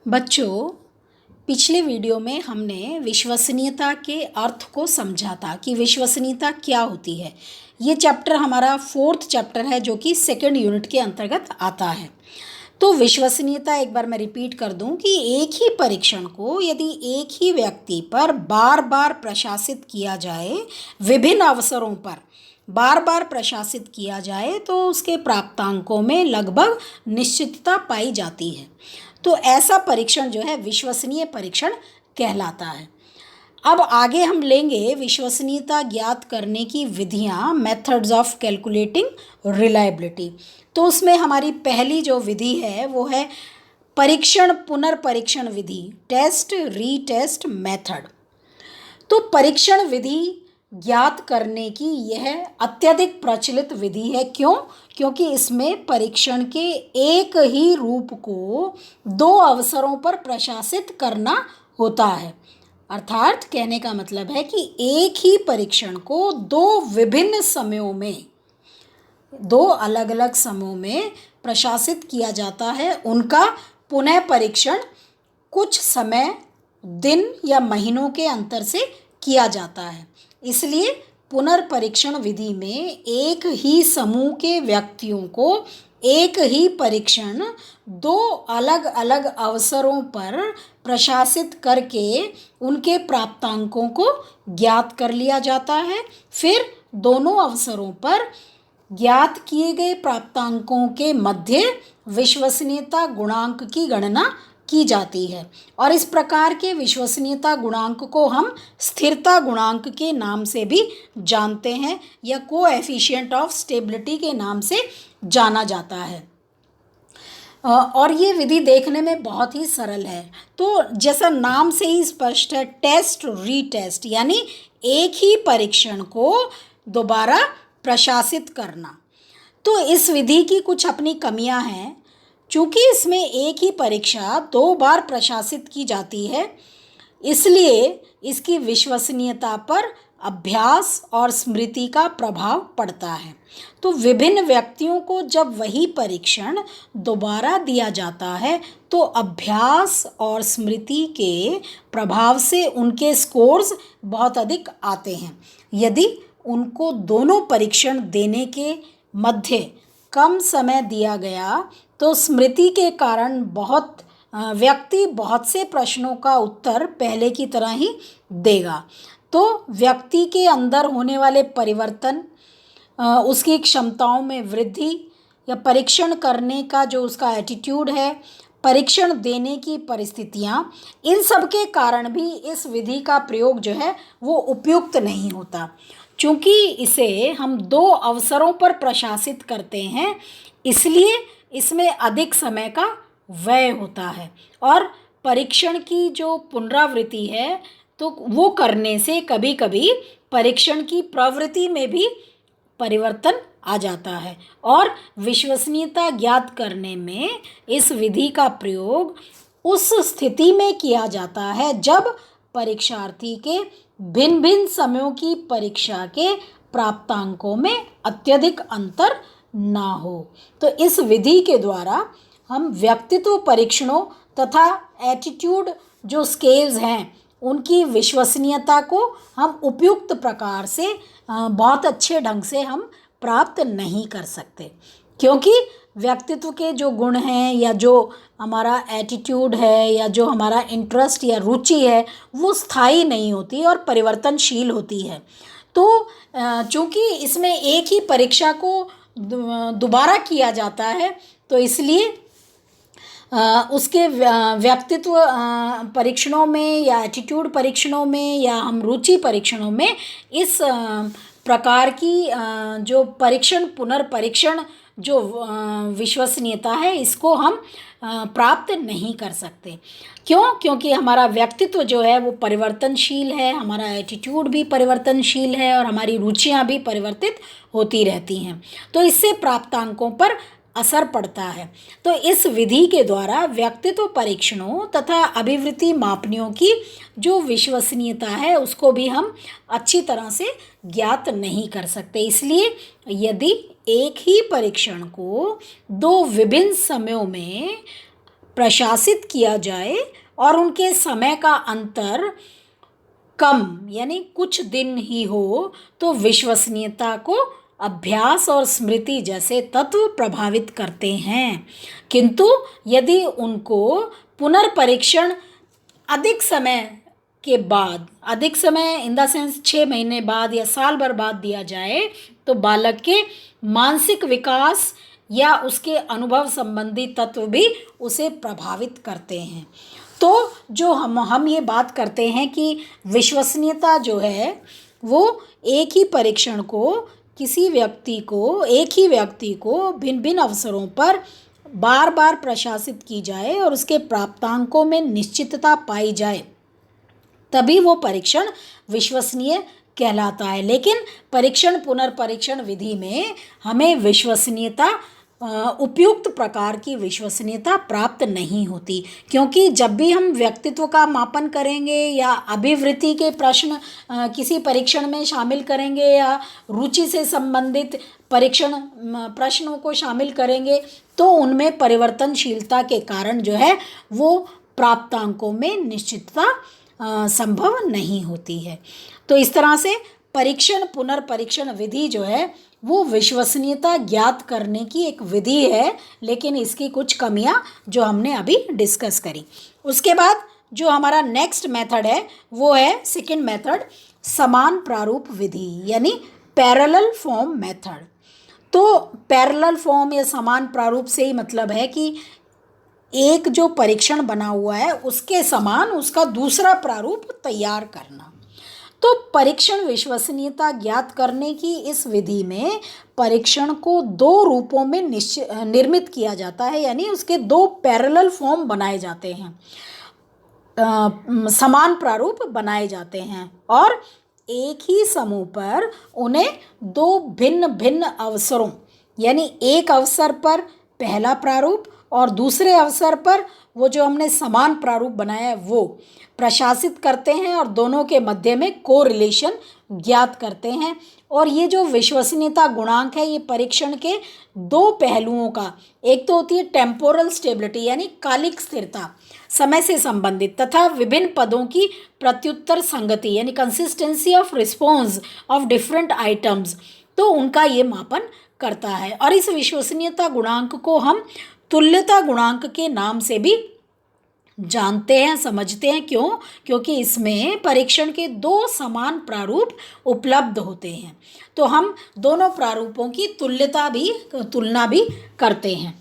बच्चों, पिछले वीडियो में हमने विश्वसनीयता के अर्थ को समझा था कि विश्वसनीयता क्या होती है। ये चैप्टर हमारा 4th चैप्टर है जो कि 2nd यूनिट के अंतर्गत आता है। तो विश्वसनीयता एक बार मैं रिपीट कर दूं कि एक ही परीक्षण को यदि एक ही व्यक्ति पर बार बार प्रशासित किया जाए, विभिन्न अवसरों पर बार बार प्रशासित किया जाए तो उसके प्राप्तांकों में लगभग निश्चितता पाई जाती है। तो ऐसा परीक्षण जो है विश्वसनीय परीक्षण कहलाता है। अब आगे हम लेंगे विश्वसनीयता ज्ञात करने की विधियां, मेथड्स ऑफ कैलकुलेटिंग रिलायबिलिटी। तो उसमें हमारी पहली जो विधि है वो है परीक्षण पुनर्परीक्षण विधि, टेस्ट रीटेस्ट मेथड। तो परीक्षण विधि ज्ञात करने की यह अत्यधिक प्रचलित विधि है। क्यों? क्योंकि इसमें परीक्षण के एक ही रूप को दो अवसरों पर प्रशासित करना होता है। अर्थात कहने का मतलब है कि एक ही परीक्षण को दो विभिन्न समयों में, दो अलग अलग समयों में प्रशासित किया जाता है। उनका पुनः परीक्षण कुछ समय, दिन या महीनों के अंतर से किया जाता है। इसलिए पुनर्परीक्षण विधि में एक ही समूह के व्यक्तियों को एक ही परीक्षण दो अलग अलग अवसरों पर प्रशासित करके उनके प्राप्तांकों को ज्ञात कर लिया जाता है। फिर दोनों अवसरों पर ज्ञात किए गए प्राप्तांकों के मध्य विश्वसनीयता गुणांक की गणना की जाती है और इस प्रकार के विश्वसनीयता गुणांक को हम स्थिरता गुणांक के नाम से भी जानते हैं या कोएफिशिएंट ऑफ स्टेबिलिटी के नाम से जाना जाता है। और ये विधि देखने में बहुत ही सरल है। तो जैसा नाम से ही स्पष्ट है, टेस्ट रीटेस्ट, यानी एक ही परीक्षण को दोबारा प्रशासित करना। तो इस विधि की कुछ अपनी कमियां हैं। चूँकि इसमें एक ही परीक्षा दो बार प्रशासित की जाती है, इसलिए इसकी विश्वसनीयता पर अभ्यास और स्मृति का प्रभाव पड़ता है। तो विभिन्न व्यक्तियों को जब वही परीक्षण दोबारा दिया जाता है तो अभ्यास और स्मृति के प्रभाव से उनके स्कोर्स बहुत अधिक आते हैं। यदि उनको दोनों परीक्षण देने के मध्य कम समय दिया गया तो स्मृति के कारण व्यक्ति बहुत से प्रश्नों का उत्तर पहले की तरह ही देगा। तो व्यक्ति के अंदर होने वाले परिवर्तन, उसकी क्षमताओं में वृद्धि या परीक्षण करने का जो उसका एटीट्यूड है, परीक्षण देने की परिस्थितियाँ, इन सब के कारण भी इस विधि का प्रयोग जो है वो उपयुक्त नहीं होता। चूँकि इसे हम दो अवसरों पर प्रशासित करते हैं, इसलिए इसमें अधिक समय का व्यय होता है और परीक्षण की जो पुनरावृत्ति है तो वो करने से कभी कभी परीक्षण की प्रवृत्ति में भी परिवर्तन आ जाता है और विश्वसनीयता ज्ञात करने में इस विधि का प्रयोग उस स्थिति में किया जाता है जब परीक्षार्थी के भिन्न भिन्न समयों की परीक्षा के प्राप्तांकों में अत्यधिक अंतर ना हो। तो इस विधि के द्वारा हम व्यक्तित्व परीक्षणों तथा एटीट्यूड जो स्केल्स हैं उनकी विश्वसनीयता को हम उपयुक्त प्रकार से बहुत अच्छे ढंग से हम प्राप्त नहीं कर सकते, क्योंकि व्यक्तित्व के जो गुण हैं या जो हमारा एटीट्यूड है या जो हमारा इंटरेस्ट या रुचि है वो स्थायी नहीं होती और परिवर्तनशील होती है। तो चूँकि इसमें एक ही परीक्षा को दोबारा किया जाता है तो इसलिए उसके व्यक्तित्व परीक्षणों में या एटीट्यूड परीक्षणों में या हम रुचि परीक्षणों में इस प्रकार की जो परीक्षण पुनर्परीक्षण जो विश्वसनीयता है इसको हम प्राप्त नहीं कर सकते। क्यों? क्योंकि हमारा व्यक्तित्व जो है वो परिवर्तनशील है, हमारा एटीट्यूड भी परिवर्तनशील है और हमारी रुचियां भी परिवर्तित होती रहती हैं। तो इससे प्राप्तांकों पर असर पड़ता है। तो इस विधि के द्वारा व्यक्तित्व परीक्षणों तथा अभिवृत्ति मापनियों की जो विश्वसनीयता है उसको भी हम अच्छी तरह से ज्ञात नहीं कर सकते। इसलिए यदि एक ही परीक्षण को दो विभिन्न समयों में प्रशासित किया जाए और उनके समय का अंतर कम यानी कुछ दिन ही हो तो विश्वसनीयता को अभ्यास और स्मृति जैसे तत्व प्रभावित करते हैं। किंतु यदि उनको पुनर्परीक्षण अधिक समय के बाद, अधिक समय इन द सेंस 6 महीने बाद या साल भर बाद दिया जाए तो बालक के मानसिक विकास या उसके अनुभव संबंधी तत्व भी उसे प्रभावित करते हैं। तो जो हम ये बात करते हैं कि विश्वसनीयता जो है वो एक ही परीक्षण को एक ही व्यक्ति को भिन्न भिन्न अवसरों पर बार बार प्रशासित की जाए और उसके प्राप्तांकों में निश्चितता पाई जाए तभी वो परीक्षण विश्वसनीय कहलाता है। लेकिन परीक्षण पुनर्परीक्षण विधि में हमें विश्वसनीयता उपयुक्त प्रकार की विश्वसनीयता प्राप्त नहीं होती, क्योंकि जब भी हम व्यक्तित्व का मापन करेंगे या अभिवृत्ति के प्रश्न किसी परीक्षण में शामिल करेंगे या रुचि से संबंधित परीक्षण प्रश्नों को शामिल करेंगे तो उनमें परिवर्तनशीलता के कारण जो है वो प्राप्तांकों में निश्चितता संभव नहीं होती है। तो इस तरह से परीक्षण पुनर्परीक्षण विधि जो है वो विश्वसनीयता ज्ञात करने की एक विधि है, लेकिन इसकी कुछ कमियां जो हमने अभी डिस्कस करी। उसके बाद जो हमारा नेक्स्ट मेथड है वो है सेकंड मेथड, समान प्रारूप विधि यानी पैरेलल फॉर्म मेथड। तो पैरेलल फॉर्म या समान प्रारूप से ही मतलब है कि एक जो परीक्षण बना हुआ है उसके समान उसका दूसरा प्रारूप तैयार करना। तो परीक्षण विश्वसनीयता ज्ञात करने की इस विधि में परीक्षण को 2 रूपों में निर्मित किया जाता है, यानी उसके 2 पैरेलल फॉर्म बनाए जाते हैं, समान प्रारूप बनाए जाते हैं और एक ही समूह पर उन्हें 2 भिन्न भिन्न अवसरों यानी एक अवसर पर पहला प्रारूप और दूसरे अवसर पर वो जो हमने समान प्रारूप बनाया है वो प्रशासित करते हैं और दोनों के मध्य में कोरिलेशन ज्ञात करते हैं। और ये जो विश्वसनीयता गुणांक है ये परीक्षण के 2 पहलुओं का, एक तो होती है टेम्पोरल स्टेबिलिटी यानी कालिक स्थिरता समय से संबंधित, तथा विभिन्न पदों की प्रत्युत्तर संगति यानी consistency of response of different items, तो उनका ये मापन करता है। और इस विश्वसनीयता गुणांक को हम तुल्यता गुणांक के नाम से भी जानते हैं, समझते हैं। क्यों? क्योंकि इसमें परीक्षण के 2 समान प्रारूप उपलब्ध होते हैं, तो हम दोनों प्रारूपों की तुलना भी करते हैं।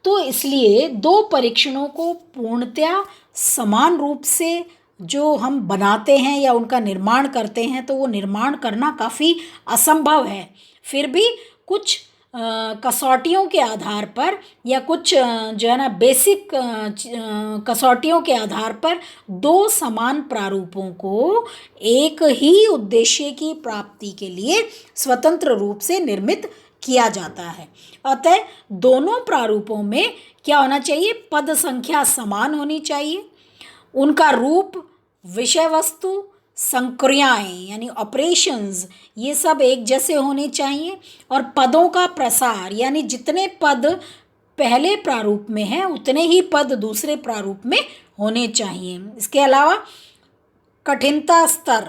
तो इसलिए 2 परीक्षणों को पूर्णतया समान रूप से जो हम बनाते हैं या उनका निर्माण करते हैं तो वो निर्माण करना काफ़ी असंभव है। फिर भी कुछ कसौटियों के आधार पर या कुछ जो है ना बेसिक कसौटियों के आधार पर 2 समान प्रारूपों को एक ही उद्देश्य की प्राप्ति के लिए स्वतंत्र रूप से निर्मित किया जाता है। अतः दोनों प्रारूपों में क्या होना चाहिए? पद संख्या समान होनी चाहिए, उनका रूप, विषय वस्तु, संक्रियाएं यानी ऑपरेशंस ये सब एक जैसे होने चाहिए और पदों का प्रसार यानी जितने पद पहले प्रारूप में हैं उतने ही पद दूसरे प्रारूप में होने चाहिए। इसके अलावा कठिनता स्तर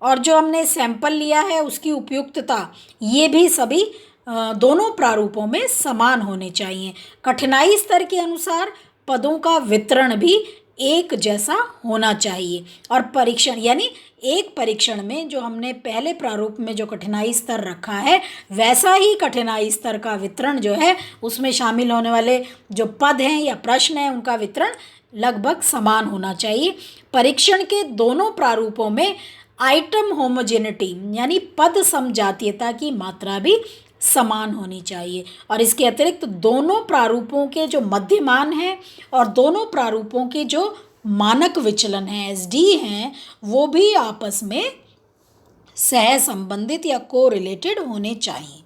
और जो हमने सैंपल लिया है उसकी उपयुक्तता ये भी सभी दोनों प्रारूपों में समान होने चाहिए। कठिनाई स्तर के अनुसार पदों का वितरण भी एक जैसा होना चाहिए और परीक्षण यानी एक परीक्षण में जो हमने पहले प्रारूप में जो कठिनाई स्तर रखा है वैसा ही कठिनाई स्तर का वितरण जो है उसमें शामिल होने वाले जो पद हैं या प्रश्न हैं उनका वितरण लगभग समान होना चाहिए। परीक्षण के दोनों प्रारूपों में आइटम होमोजेनिटी यानी पद समजातीयता की मात्रा भी समान होनी चाहिए और इसके अतिरिक्त दोनों प्रारूपों के जो मध्यमान हैं और दोनों प्रारूपों के जो मानक विचलन हैं SD हैं वो भी आपस में सह संबंधित या कोरिलेटेड होने चाहिए।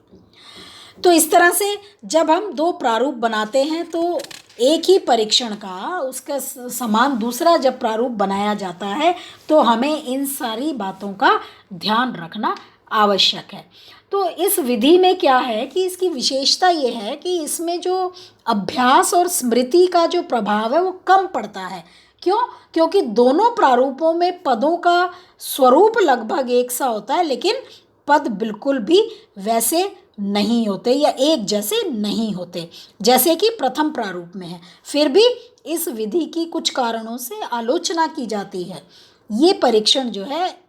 तो इस तरह से जब हम 2 प्रारूप बनाते हैं तो एक ही परीक्षण का उसका समान दूसरा जब प्रारूप बनाया जाता है तो हमें इन सारी बातों का ध्यान रखना आवश्यक है। तो इस विधि में क्या है कि इसकी विशेषता ये है कि इसमें जो अभ्यास और स्मृति का जो प्रभाव है वो कम पड़ता है। क्यों? क्योंकि दोनों प्रारूपों में पदों का स्वरूप लगभग एक सा होता है, लेकिन पद बिल्कुल भी वैसे नहीं होते या एक जैसे नहीं होते जैसे कि प्रथम प्रारूप में है। फिर भी इस विधि की कुछ कारणों से आलोचना की जाती है। ये परीक्षण जो है,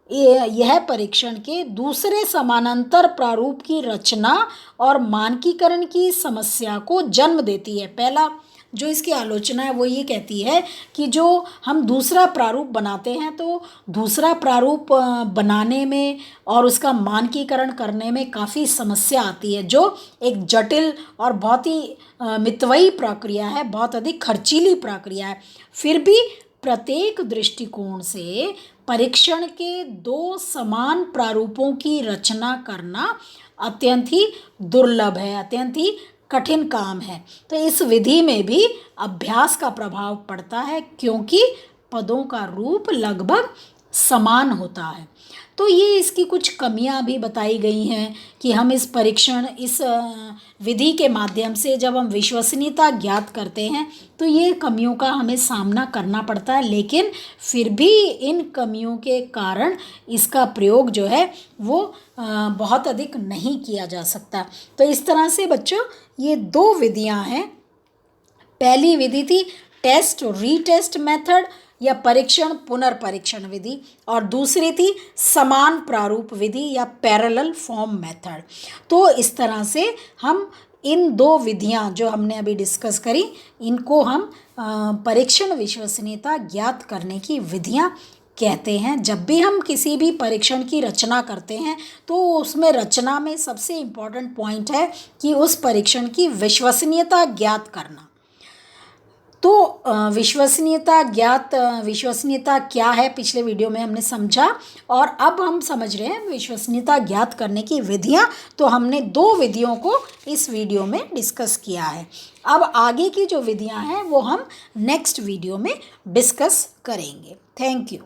यह परीक्षण के दूसरे समानांतर प्रारूप की रचना और मानकीकरण की समस्या को जन्म देती है। पहला जो इसकी आलोचना है वो ये कहती है कि जो हम दूसरा प्रारूप बनाते हैं तो दूसरा प्रारूप बनाने में और उसका मानकीकरण करने में काफ़ी समस्या आती है, जो एक जटिल और बहुत ही मितव्ययी प्रक्रिया है, बहुत अधिक खर्चीली प्रक्रिया है। फिर भी प्रत्येक दृष्टिकोण से परीक्षण के दो समान प्रारूपों की रचना करना अत्यंत ही दुर्लभ है, अत्यंत ही कठिन काम है। तो इस विधि में भी अभ्यास का प्रभाव पड़ता है, क्योंकि पदों का रूप लगभग समान होता है। तो ये इसकी कुछ कमियां भी बताई गई हैं कि हम इस विधि के माध्यम से जब हम विश्वसनीयता ज्ञात करते हैं तो ये कमियों का हमें सामना करना पड़ता है, लेकिन फिर भी इन कमियों के कारण इसका प्रयोग जो है वो बहुत अधिक नहीं किया जा सकता। तो इस तरह से बच्चों ये दो विधियां हैं। पहली विधि थी टेस्ट और रीटेस्ट मेथड या परीक्षण पुनर्परीक्षण विधि, और दूसरी थी समान प्रारूप विधि या पैरेलल फॉर्म मेथड। तो इस तरह से हम इन दो विधियां जो हमने अभी डिस्कस करी, इनको हम परीक्षण विश्वसनीयता ज्ञात करने की विधियां कहते हैं। जब भी हम किसी भी परीक्षण की रचना करते हैं तो उसमें रचना में सबसे इम्पॉर्टेंट पॉइंट है कि उस परीक्षण की विश्वसनीयता ज्ञात करना। तो विश्वसनीयता क्या है पिछले वीडियो में हमने समझा, और अब हम समझ रहे हैं विश्वसनीयता ज्ञात करने की विधियां। तो हमने दो विधियों को इस वीडियो में डिस्कस किया है। अब आगे की जो विधियां हैं वो हम नेक्स्ट वीडियो में डिस्कस करेंगे। Thank you.